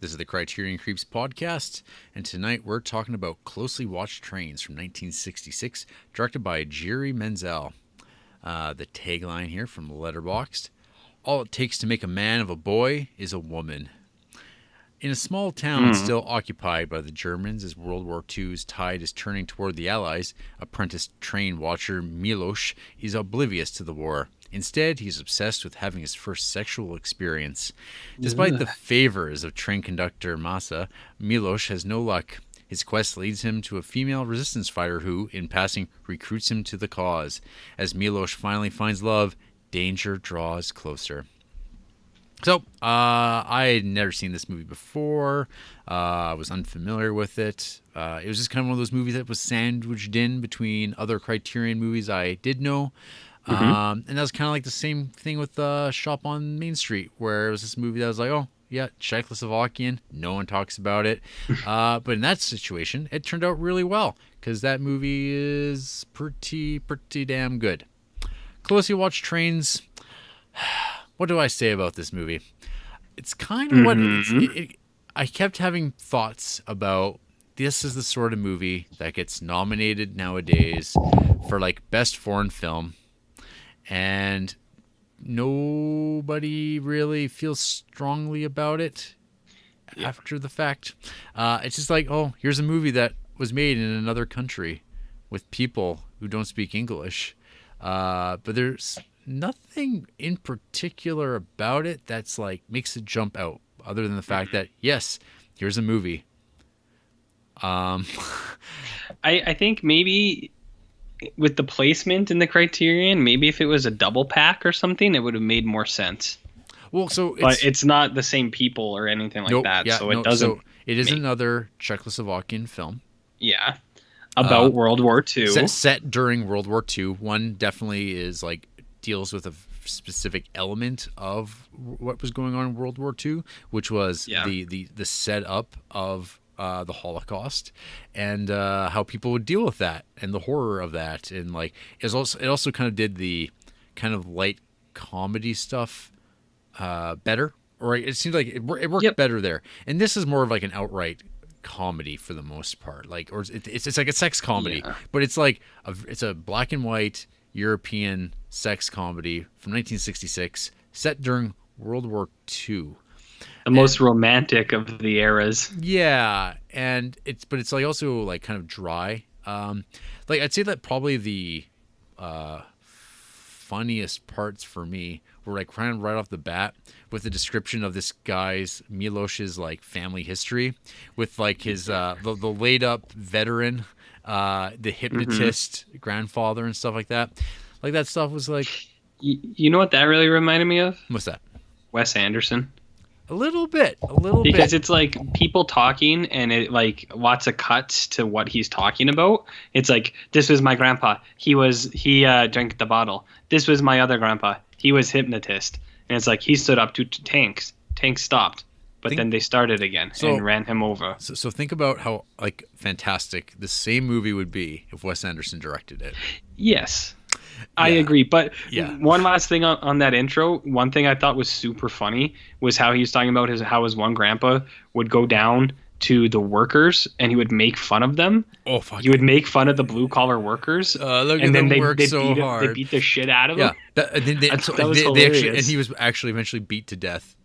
This is the Criterion Creeps podcast, and tonight we're talking about Closely Watched Trains from 1966, directed by Jiri Menzel. The tagline here from Letterboxd: "All it takes to make a man of a boy is a woman." In a small town still occupied by the Germans as World War II's tide is turning toward the Allies, apprentice train watcher Milos is oblivious to the war. Instead, he's obsessed with having his first sexual experience. Despite the favors of train conductor Masa, Milos has no luck. His quest leads him to a female resistance fighter who, in passing, recruits him to the cause. As Milos finally finds love, danger draws closer. So, I had never seen this movie before. I was unfamiliar with it. It was just kind of one of those movies that was sandwiched in between other Criterion movies I did know. And that was kind of like the same thing with Shop on Main Street, where it was this movie that was like, oh, yeah, Czechoslovakian. No one talks about it. But in that situation, it turned out really well, because that movie is pretty damn good. Closely Watched Trains. What do I say about this movie? It's kind of what I kept having thoughts about. This is the sort of movie that gets nominated nowadays for like best foreign film, and nobody really feels strongly about it after the fact. It's just like, oh, here's a movie that was made in another country with people who don't speak English, but there's nothing in particular about it that's like makes it jump out, other than the fact that yes, here's a movie. I think maybe with the placement in the Criterion, maybe if it was a double pack or something, it would have made more sense. Well, so but it's not the same people or anything like that, so it doesn't. So it is another Czechoslovakian film. Yeah, about World War II. Set during World War II. One definitely is like deals with a specific element of what was going on in World War II, which was the setup of the Holocaust and how people would deal with that and the horror of that, and like it also kind of did the kind of light comedy stuff better, or it seemed like it worked better there. And this is more of like an outright comedy for the most part, like, or it's like a sex comedy, but it's like it's a black and white European sex comedy from 1966 set during World War II. The most romantic of the eras. Yeah, and it's like also like kind of dry. Like I'd say that probably the funniest parts for me were like kind of right off the bat with the description of this guy's Milos's like family history, with like his the laid up veteran, the hypnotist grandfather and stuff like that. Like that stuff was like, you know what that really reminded me of? What's that? Wes Anderson. A little bit. Because it's like people talking and it like lots of cuts to what he's talking about. It's like, this was my grandpa. He drank the bottle. This was my other grandpa. He was hypnotist. And it's like he stood up to tanks. Tanks stopped. But then they started again and ran him over. So think about how like fantastic the same movie would be if Wes Anderson directed it. Yes. I agree, but one last thing on that intro. One thing I thought was super funny was how he was talking about how his one grandpa would go down to the workers and he would make fun of them. Oh fuck! He would make fun of the blue collar workers. Look at them work so hard. They beat the shit out of him. Yeah, that was hilarious. And he was actually eventually beat to death.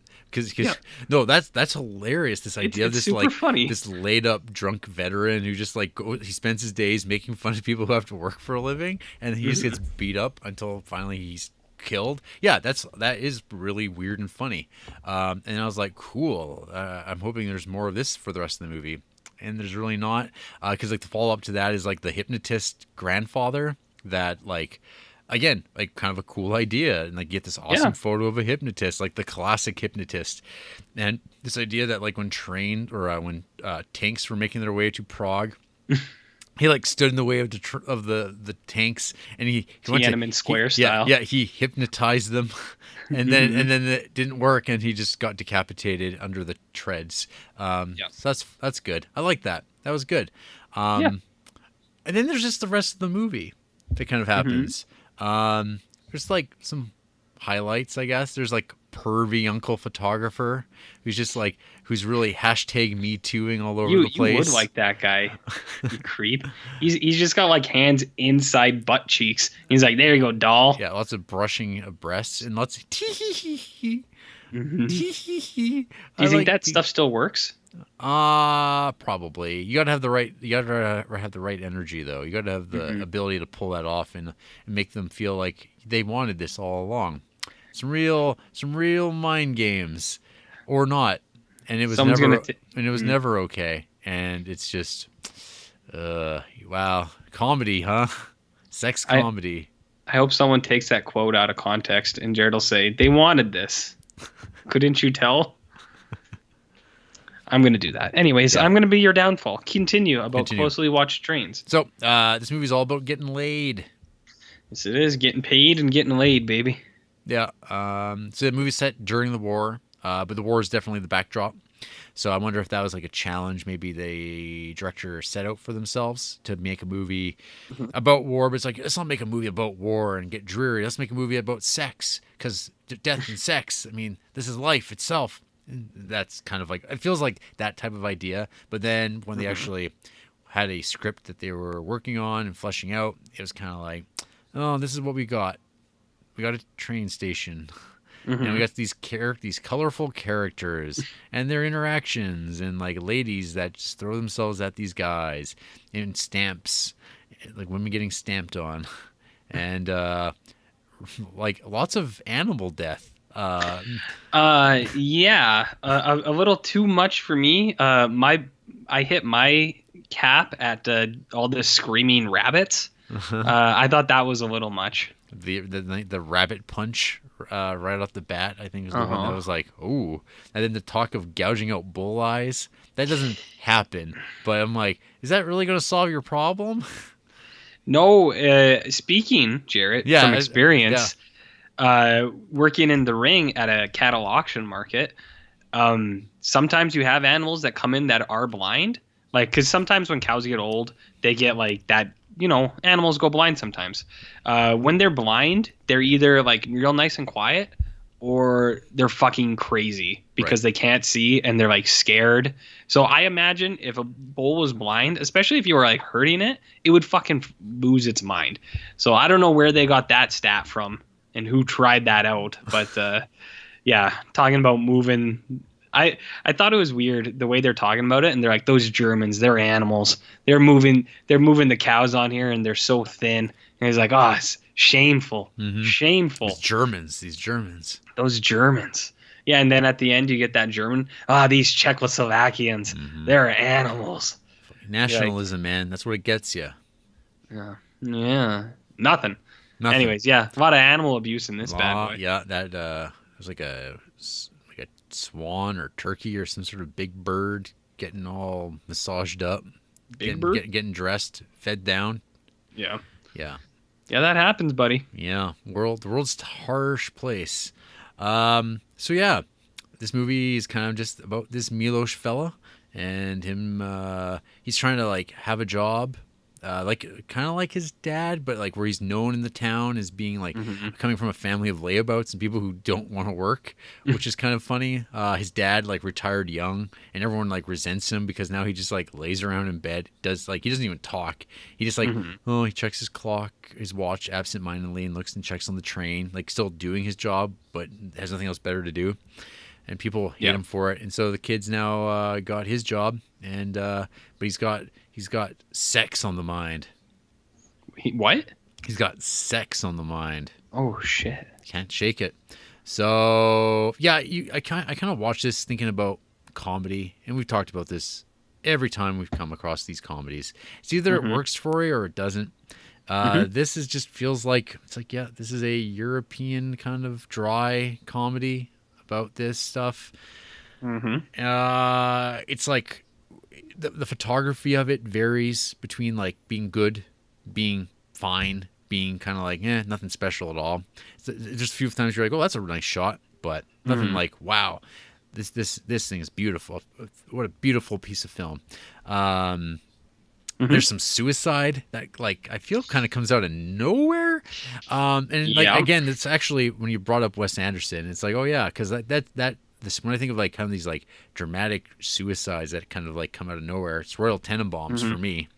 No, that's hilarious. This idea of this like funny. This laid up drunk veteran who just like he spends his days making fun of people who have to work for a living, and he just gets beat up until finally he's killed. Yeah, that is really weird and funny. And I was like, cool. I'm hoping there's more of this for the rest of the movie, and there's really not, because like the follow up to that is like the hypnotist grandfather that like. Again, like kind of a cool idea, and like get this awesome photo of a hypnotist, like the classic hypnotist, and this idea that like when tanks were making their way to Prague, he like stood in the way of the tanks, and he went Tiananmen Square style. Yeah, he hypnotized them, and then it didn't work, and he just got decapitated under the treads. So that's good. I like that. That was good. And then there's just the rest of the movie that kind of happens. There's like some highlights, I guess. There's like pervy uncle photographer who's just like who's really hashtag me tooing all over You the place. you would like that guy, you creep. He's just got like hands inside butt cheeks. He's like, there you go, doll. Yeah, lots of brushing of breasts and lots of tee hee hee hee. Mhm. Tee hee hee. Do you think that stuff still works? Probably. You gotta have the right. You gotta have the right energy, though. You gotta have the ability to pull that off and make them feel like they wanted this all along. Some real mind games, or not. And it was never okay. And it's just, wow, comedy, huh? Sex comedy. I hope someone takes that quote out of context and Jared will say, they wanted this. Couldn't you tell? I'm going to do that. Anyways, I'm going to be your downfall. Continue. Closely watched trains. So, this movie's all about getting laid. Yes, it is. Getting paid and getting laid, baby. Yeah. So the movie's set during the war, but the war is definitely the backdrop. So I wonder if that was like a challenge maybe the director set out for themselves to make a movie about war. But it's like, let's not make a movie about war and get dreary. Let's make a movie about sex, because death and sex, I mean, this is life itself. That's kind of like, it feels like that type of idea. But then when they actually had a script that they were working on and fleshing out, it was kind of like, oh, this is what we got. We got a train station. And we got these colorful characters and their interactions, and like ladies that just throw themselves at these guys, and stamps, like women getting stamped on, and like lots of animal death. Yeah, a little too much for me. I hit my cap at all the screaming rabbits. I thought that was a little much. The rabbit punch right off the bat, I think, was the one that was like, ooh. And then the talk of gouging out bull eyes, that doesn't happen. But I'm like, is that really going to solve your problem? No. Speaking, Jarrett, from experience, working in the ring at a cattle auction market, sometimes you have animals that come in that are blind. Like, because sometimes when cows get old, they get like that. You know, animals go blind sometimes. When they're blind, they're either like real nice and quiet, or they're fucking crazy because they can't see and they're like scared. So I imagine if a bull was blind, especially if you were like hurting it, it would fucking lose its mind. So I don't know where they got that stat from and who tried that out. But yeah, talking about moving. I thought it was weird the way they're talking about it, and they're like, those Germans, they're animals. They're moving the cows on here, and they're so thin. And he's like, oh, it's shameful, shameful. These Germans. Those Germans. Yeah, and then at the end you get that German. These Czechoslovakians, they're animals. Nationalism, man, that's what it gets you. Yeah, nothing. Anyways, yeah, a lot of animal abuse in this bad boy. Yeah, that was like a swan or turkey or some sort of big bird getting all massaged up, getting dressed, fed down. Yeah, that happens, buddy. Yeah, the world's a harsh place. So yeah, this movie is kind of just about this Milos fella and him. He's trying to like have a job, like kind of like his dad, but like where he's known in the town as being like coming from a family of layabouts and people who don't want to work, which is kind of funny. His dad like retired young, and everyone like resents him because now he just like lays around in bed, he doesn't even talk. He just like he checks his clock, his watch absentmindedly, and looks and checks on the train, like still doing his job but has nothing else better to do. And people hate him for it. And so the kid's now got his job, and but he's got sex on the mind. What? He's got sex on the mind. Oh shit! Can't shake it. So yeah, I kind of watch this thinking about comedy, and we've talked about this every time we've come across these comedies. It's either it works for you or it doesn't. This is just feels like it's like this is a European kind of dry comedy about this stuff. It's like the photography of it varies between like being good, being fine, being kind of like nothing special at all. Just a few times you're like, oh, that's a nice shot, but nothing like, wow, this thing is beautiful. What a beautiful piece of film. Mm-hmm. There's some suicide that like I feel kind of comes out of nowhere, and like Yeah. again, it's actually when you brought up Wes Anderson, it's like oh yeah, because that this when I think of like kind of these like dramatic suicides that kind of like come out of nowhere, it's Royal Tenenbaums Mm-hmm. for me.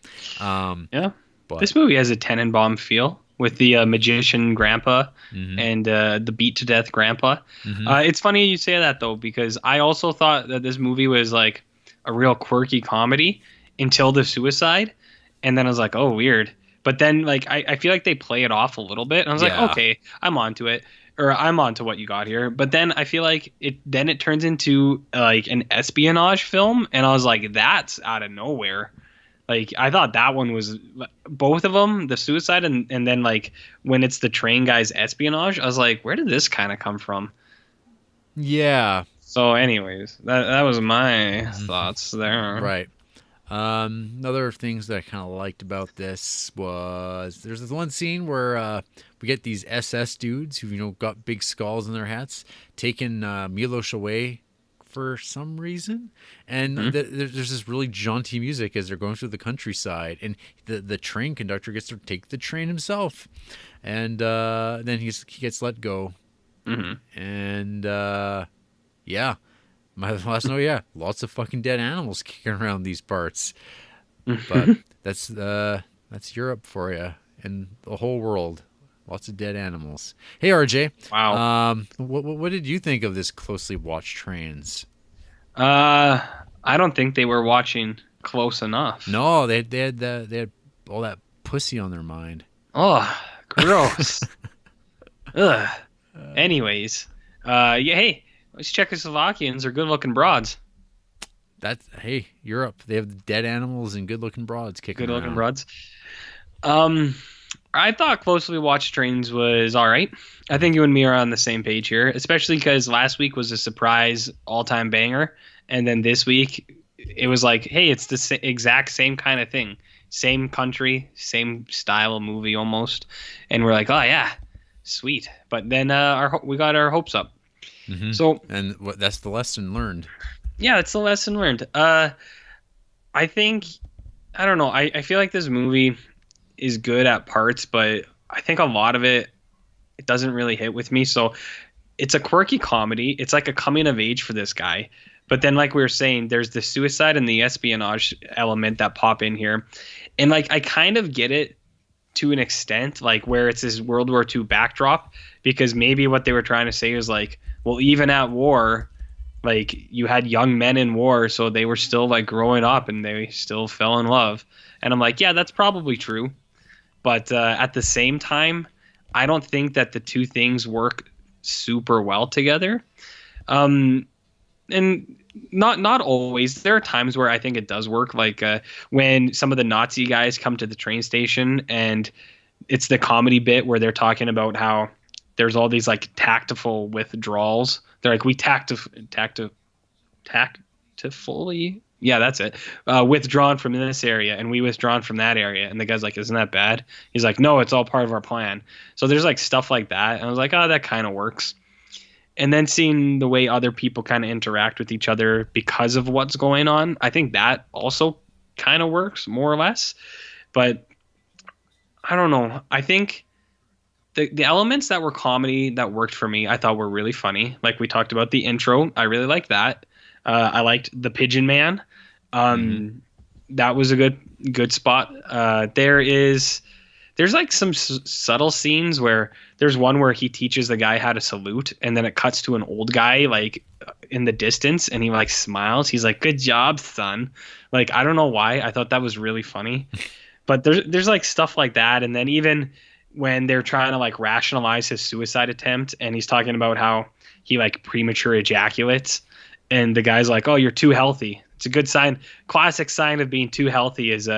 Um, Yeah. but This movie has a Tenenbaum feel with the magician grandpa hmm and the beat to death grandpa. hmm It's funny you say that though, because I also thought that this movie was like a real quirky comedy until the suicide. And then I was like, oh, weird. But then like I feel like they play it off a little bit. And I was like, yeah, okay, I'm onto it. Or I'm onto what you got here. But then I feel like it turns into like an espionage film. And I was like, that's out of nowhere. Like I thought that one was both of them, the suicide and then like when it's the train guy's espionage, I was like, where did this kind of come from? yeah, So, anyways, that was my mhm, thoughts there. right. Other things that I kind of liked about this was there's this one scene where we get these SS dudes who got big skulls in their hats taking Milos away for some reason, and Hmm. there's this really jaunty music as they're going through the countryside, and the train conductor gets to take the train himself, and then he gets let go, Hmm. and yeah. My last note, yeah, lots of fucking dead animals kicking around these parts. But that's Europe for you and the whole world. Lots of dead animals. Hey RJ, Wow. what did you think of this closely watched trains? Uh, I don't think they were watching close enough. No, they had all that pussy on their mind. Oh, gross. Ugh. Anyways, yeah, hey, those Czechoslovakians are good-looking broads. That's hey Europe. They have dead animals and good looking broads kicking Good-looking around. broads. Um, I thought Closely Watched Trains was all right. I think you and me are on the same page here, especially because last week was a surprise all-time banger, and then this week it was like, hey, it's the exact same kind of thing, same country, same style of movie almost, and we're like, oh yeah, sweet. But then we got our hopes up. Hmm So And that's the lesson learned. yeah, it's the lesson learned. I think I don't know. I feel like this movie is good at parts, but I think a lot of it doesn't really hit with me. So it's a quirky comedy. It's like a coming of age for this guy. But then, like we were saying, there's the suicide and the espionage element that pop in here. And like I kind of get it to an extent, like where it's this World War II backdrop, because maybe what they were trying to say is like, well, even at war, like you had young men in war, so they were still like growing up and they still fell in love. And I'm like, yeah, that's probably true. But at the same time, I don't think that the two things work super well together. And not always. There are times where I think it does work, like when some of the Nazi guys come to the train station and it's the comedy bit where they're talking about how there's all these like tactful withdrawals. They're like, we tactfully, yeah, that's it. Withdrawn from this area and we withdrawn from that area. And the guy's like, isn't that bad? He's like, no, it's all part of our plan. So there's like stuff like that. And I was like, oh, that kind of works. And then seeing the way other people kind of interact with each other because of what's going on, I think that also kind of works more or less. But I don't know. I think the elements that were comedy that worked for me, I thought were really funny. Like we talked about the intro. I really liked that. I liked the Pigeon Man. Hmm That was a good spot. There's like some subtle scenes where there's one where he teaches the guy how to salute, and then it cuts to an old guy like in the distance, and he like smiles. He's like, "Good job, son." Like I don't know why. I thought that was really funny. But there's like stuff like that, and then even when they're trying to like rationalize his suicide attempt, and he's talking about how he like premature ejaculates, and the guy's like, "Oh, you're too healthy." It's a good sign. Classic sign of being too healthy is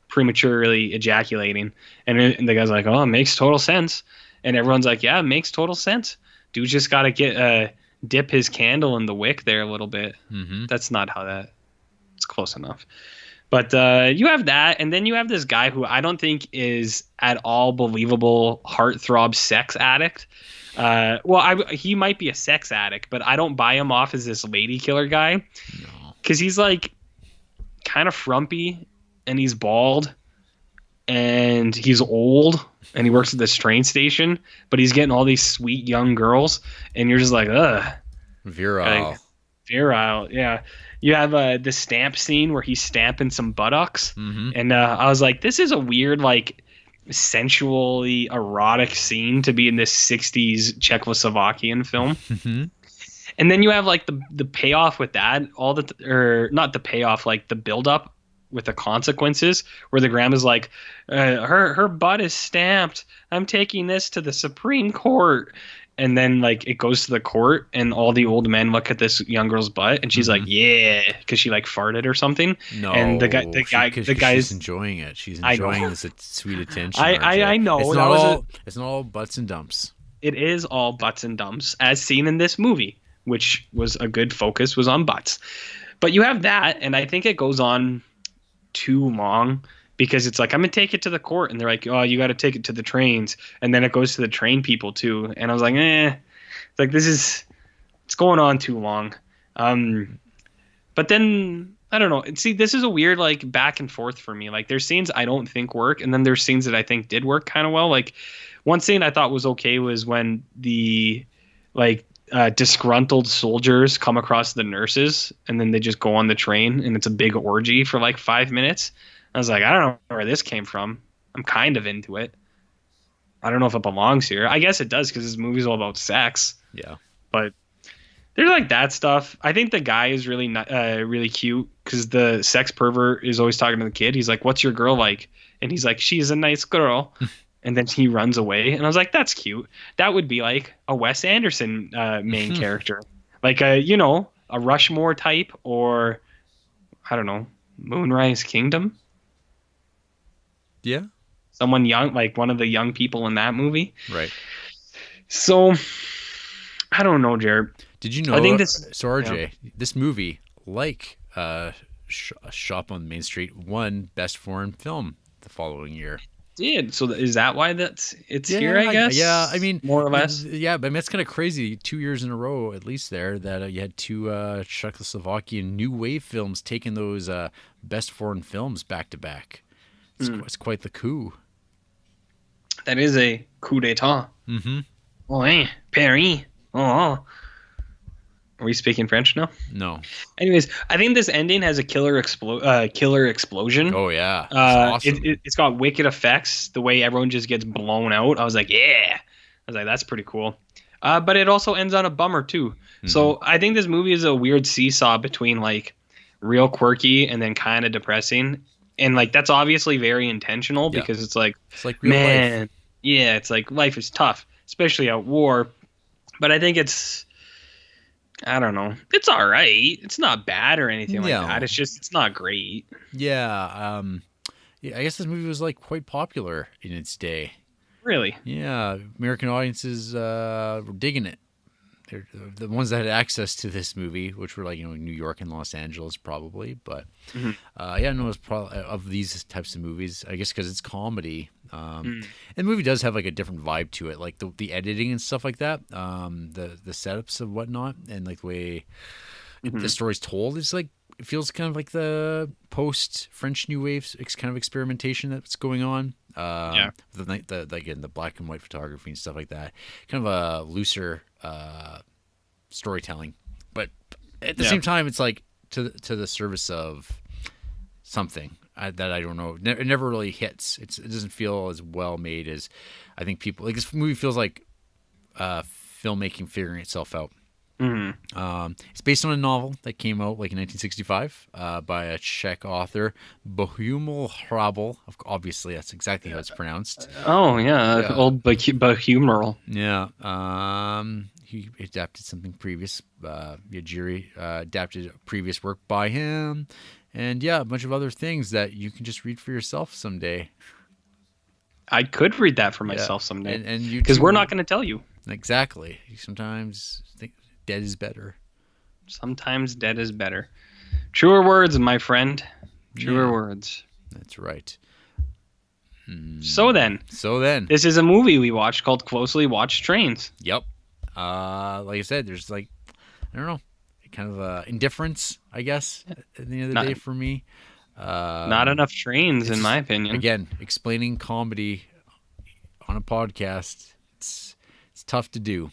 prematurely ejaculating, and the guy's like, "Oh, it makes total sense," and everyone's like, "Yeah, it makes total sense." Dude just got to get dip his candle in the wick there a little bit. hmm That's not how that. It's close enough. But you have that, and then you have this guy who I don't think is at all believable heartthrob sex addict. He might be a sex addict, but I don't buy him off as this lady killer guy No. because he's like kind of frumpy and he's bald and he's old and he works at this train station, but he's getting all these sweet young girls, and you're just like, ugh. Virile. Like, virile, yeah. You have the stamp scene where he's stamping some buttocks, and I was like, this is a weird, like, sensually erotic scene to be in this 60s Czechoslovakian film. And then you have like the payoff with that, or not the payoff, like the build up with the consequences, where the grandma's like, her butt is stamped. I'm taking this to the Supreme Court. And then like it goes to the court, and all the old men look at this young girl's butt, and she's like, yeah, because she like farted or something. No, and the guy's she's enjoying it. She's enjoying this sweet attention. I know. It's not all butts and dumps. It is all butts and dumps, as seen in this movie, which was a good focus, was on butts. But you have that, and I think it goes on too long, because it's like, I'm going to take it to the court, and they're like, oh, you got to take it to the trains. And then it goes to the train people too. And I was like, it's like, it's going on too long. But then, I don't know. See, this is a weird, like, back and forth for me. Like, there's scenes I don't think work, and then there's scenes that I think did work kind of well. Like, one scene I thought was okay was when the, like, disgruntled soldiers come across the nurses, and then they just go on the train, and it's a big orgy for like 5 minutes. I was like, I don't know where this came from. I'm kind of into it. I don't know if it belongs here. I guess it does, because this movie's all about sex. Yeah. But there's like that stuff. I think the guy is really really cute, because the sex pervert is always talking to the kid. He's like, what's your girl like? And he's like, she's a nice girl. And then he runs away. And I was like, that's cute. That would be like a Wes Anderson main character. Like a Rushmore type, or I don't know, Moonrise Kingdom. Yeah. Someone young, like one of the young people in that movie. Right. So, I don't know, Jared. Did you know? I think RJ, this movie, like Shop on Main Street, won Best Foreign Film the following year. Did. So is that why it's here, I guess? Yeah, I mean, more or less. Yeah, but I mean, it's kind of crazy. 2 years in a row, at least there, that you had two Czechoslovakian new wave films taking those Best Foreign Films back to back. It's quite the coup. That is a coup d'état. Oh, hey, Paris. Oh. Are we speaking French now? No. Anyways, I think this ending has a killer explosion. Oh, yeah. Awesome. It's got wicked effects. The way everyone just gets blown out. I was like, yeah. I was like, that's pretty cool. But it also ends on a bummer, too. So I think this movie is a weird seesaw between, like, real quirky and then kind of depressing. And, like, that's obviously very intentional, because it's like real life. Yeah, it's like life is tough, especially at war. But I think I don't know. It's all right. It's not bad or anything like that. It's just, it's not great. Yeah. I guess this movie was like quite popular in its day. Really? Yeah. American audiences were digging it. They're the ones that had access to this movie, which were like, New York and Los Angeles probably. But it's probably of these types of movies, I guess, because it's comedy. And the movie does have like a different vibe to it, like the editing and stuff like that, the setups and whatnot, and like the way the story's told is like, it feels kind of like the post French New Wave kind of experimentation that's going on. The black and white photography and stuff like that, kind of a looser storytelling, but at the same time, it's like to the service of something that I don't know. It never really hits. It doesn't feel as well made as I think people like. This movie feels like filmmaking figuring itself out. It's based on a novel that came out like in 1965 by a Czech author, Bohumil Hrabal. Obviously, that's exactly how it's pronounced. Oh yeah. Old Bohumil. Yeah. He adapted something previous. Jiri adapted previous work by him, and a bunch of other things that you can just read for yourself someday. I could read that for myself someday, and because we're not going to tell you. Exactly. You sometimes think dead is better. Sometimes dead is better. Truer words, my friend. Truer words. That's right. So then. This is a movie we watched called Closely Watched Trains. Yep. Like I said, there's like, I don't know, kind of indifference, I guess, at the end of the day for me. Not enough trains, in my opinion. Again, explaining comedy on a podcast, it's tough to do.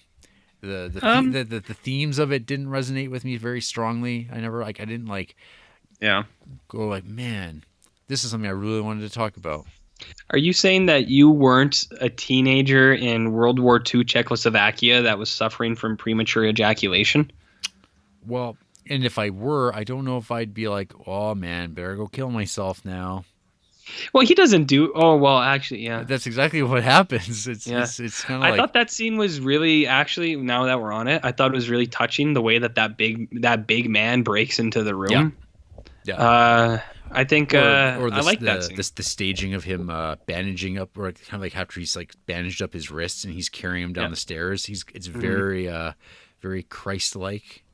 The themes of it didn't resonate with me very strongly. I didn't go like, man, this is something I really wanted to talk about. Are you saying that you weren't a teenager in World War II Czechoslovakia that was suffering from premature ejaculation? Well, and if I were, I don't know if I'd be like, oh man, better go kill myself now. Well, he doesn't do. Oh, well, actually, yeah. That's exactly what happens. It's kind of like. I thought that scene was really, actually, now that we're on it, I thought it was really touching the way that big man breaks into the room. Yeah. I think or I like that scene. The staging of him bandaging up, or kind of like after he's like bandaged up his wrists and he's carrying him down the stairs. It's very very Christ-like.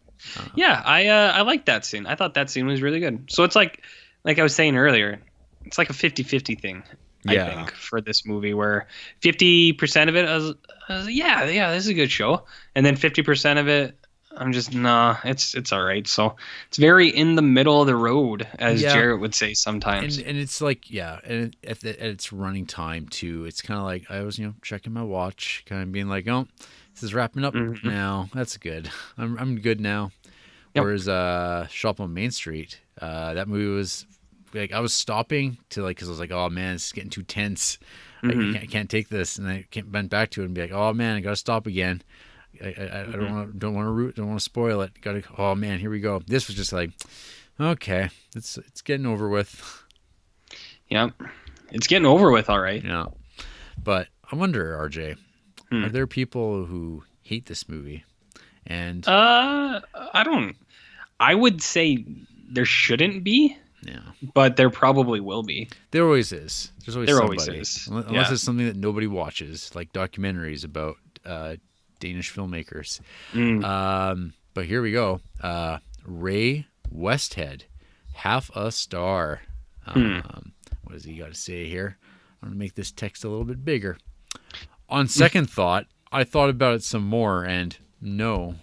Yeah, I like that scene. I thought that scene was really good. So it's like I was saying earlier, it's like a 50-50 thing, I think, for this movie, where 50% of it I was yeah, this is a good show. And then 50% of it, I'm just, nah, it's all right. So it's very in the middle of the road, as Jarrett would say sometimes. And it's like, and at its running time too, it's kind of like I was, checking my watch, kind of being like, oh, this is wrapping up now. That's good. I'm good now. Yep. Whereas Shop on Main Street, that movie was like, I was stopping to because I was like, oh man, it's getting too tense. I can't take this, and I can't bend back to it and be like, oh man, I gotta stop again. I don't want to spoil it. Oh man, here we go. This was just like, okay, it's getting over with. Yeah, it's getting over with, all right. Yeah, but I wonder, RJ, are there people who hate this movie? And I don't. I would say there shouldn't be. Yeah, but there probably will be. There always is. There's always somebody. Always is. Unless it's something that nobody watches, like documentaries about Danish filmmakers. But here we go. Ray Westhead, half a star. What does he got to say here? I'm going to make this text a little bit bigger. On second thought, I thought about it some more, and no.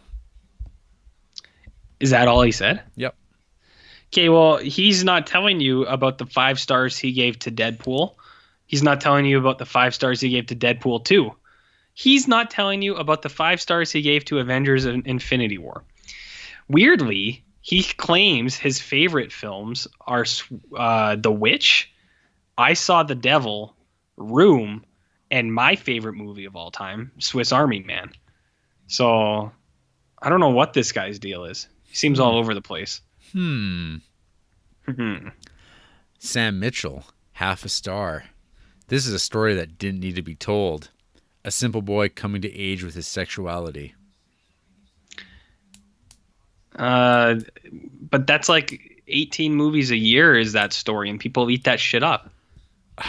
Is that all he said? Yep. Okay, well, he's not telling you about the 5 stars he gave to Deadpool. He's not telling you about the 5 stars he gave to Deadpool 2. He's not telling you about the 5 stars he gave to Avengers Infinity War. Weirdly, he claims his favorite films are The Witch, I Saw the Devil, Room, and my favorite movie of all time, Swiss Army Man. So, I don't know what this guy's deal is. He seems all over the place. Sam Mitchell, half a star. This is a story that didn't need to be told. A simple boy coming to age with his sexuality. But that's like 18 movies a year is that story, and people eat that shit up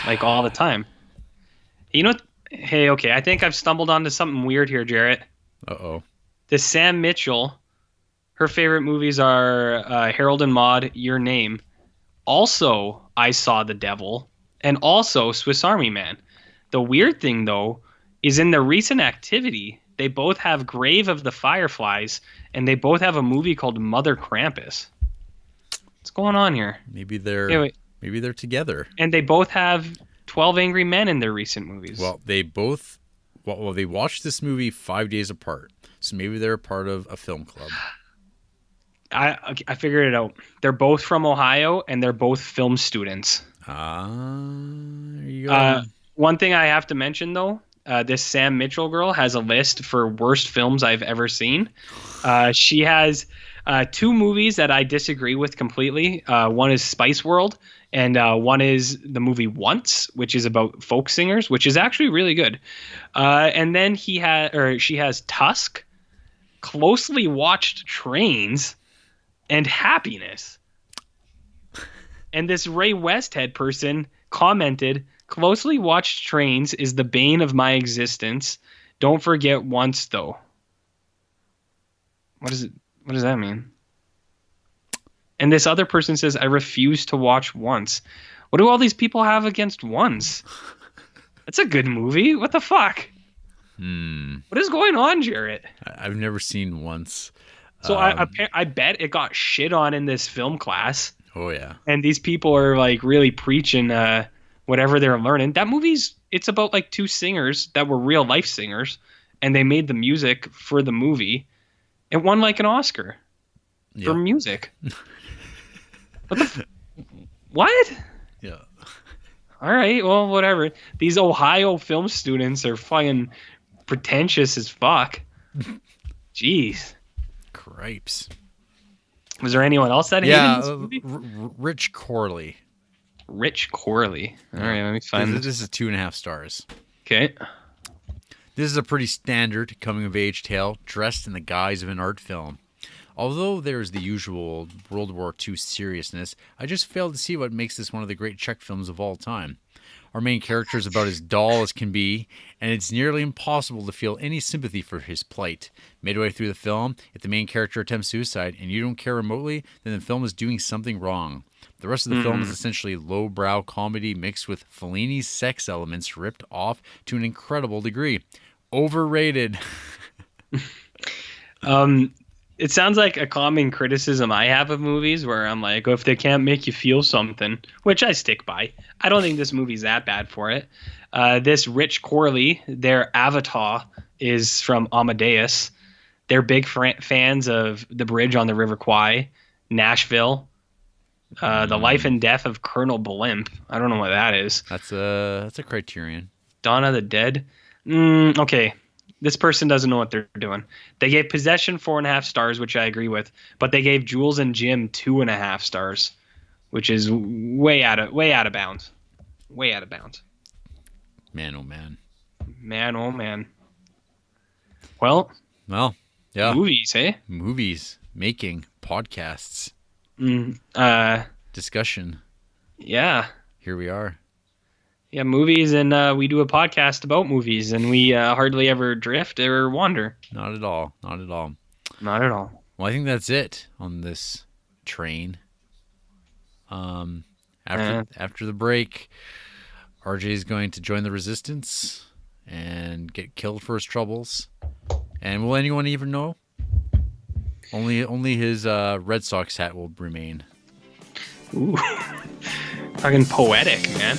like all the time. You know what? Hey, okay, I think I've stumbled onto something weird here, Jarrett. Uh-oh. This Sam Mitchell, her favorite movies are Harold and Maude, Your Name, also I Saw the Devil, and also Swiss Army Man. The weird thing, though, is in their recent activity, they both have Grave of the Fireflies, and they both have a movie called Mother Krampus. What's going on here? Maybe they're together. And they both have 12 Angry Men in their recent movies. Well, they watched this movie 5 days apart, so maybe they're a part of a film club. I figured it out. They're both from Ohio, and they're both film students. There you go. One thing I have to mention, though, this Sam Mitchell girl has a list for worst films I've ever seen. She has 2 movies that I disagree with completely. One is Spice World, and one is the movie Once, which is about folk singers, which is actually really good. And then she has Tusk, Closely Watched Trains, and Happiness. And this Ray Westhead person commented, Closely Watched Trains is the bane of my existence. Don't forget Once, though. What does that mean? And this other person says, I refuse to watch Once. What do all these people have against Once? That's a good movie. What the fuck? What is going on, Jarrett? I've never seen Once. So I bet it got shit on in this film class. Oh yeah. And these people are like really preaching whatever they're learning. That it's about like two singers that were real life singers, and they made the music for the movie. It won like an Oscar for music. What? Yeah. All right, well, whatever. These Ohio film students are fucking pretentious as fuck. Jeez. Cripes. Was there anyone else that hated this movie? Rich Corley. Rich Corley. All right, let me find this. This is 2.5 stars. Okay. This is a pretty standard coming-of-age tale dressed in the guise of an art film. Although there's the usual World War II seriousness, I just failed to see what makes this one of the great Czech films of all time. Our main character is about as dull as can be, and it's nearly impossible to feel any sympathy for his plight. Midway through the film, if the main character attempts suicide and you don't care remotely, then the film is doing something wrong. The rest of the film is essentially lowbrow comedy mixed with Fellini's sex elements ripped off to an incredible degree. Overrated. It sounds like a common criticism I have of movies where I'm like, oh, if they can't make you feel something, which I stick by. I don't think this movie's that bad for it. This Rich Corley, their avatar is from Amadeus. They're big fans of The Bridge on the River Kwai, Nashville, The Life and Death of Colonel Blimp. I don't know what that is. That's a Criterion. Dawn of the Dead. Okay. This person doesn't know what they're doing. They gave Possession 4.5 stars, which I agree with, but they gave Jules and Jim 2.5 stars, which is way out of bounds. Way out of bounds. Man, oh man. Man, oh man. Well, yeah. Movies, hey? Movies, making, podcasts, discussion. Yeah. Here we are. Yeah, movies, and we do a podcast about movies, and we hardly ever drift or wander. Not at all. Not at all. Not at all. Well, I think that's it on this train. After the break, RJ is going to join the resistance and get killed for his troubles. And will anyone even know? Only his Red Sox hat will remain. Ooh, fucking poetic, man.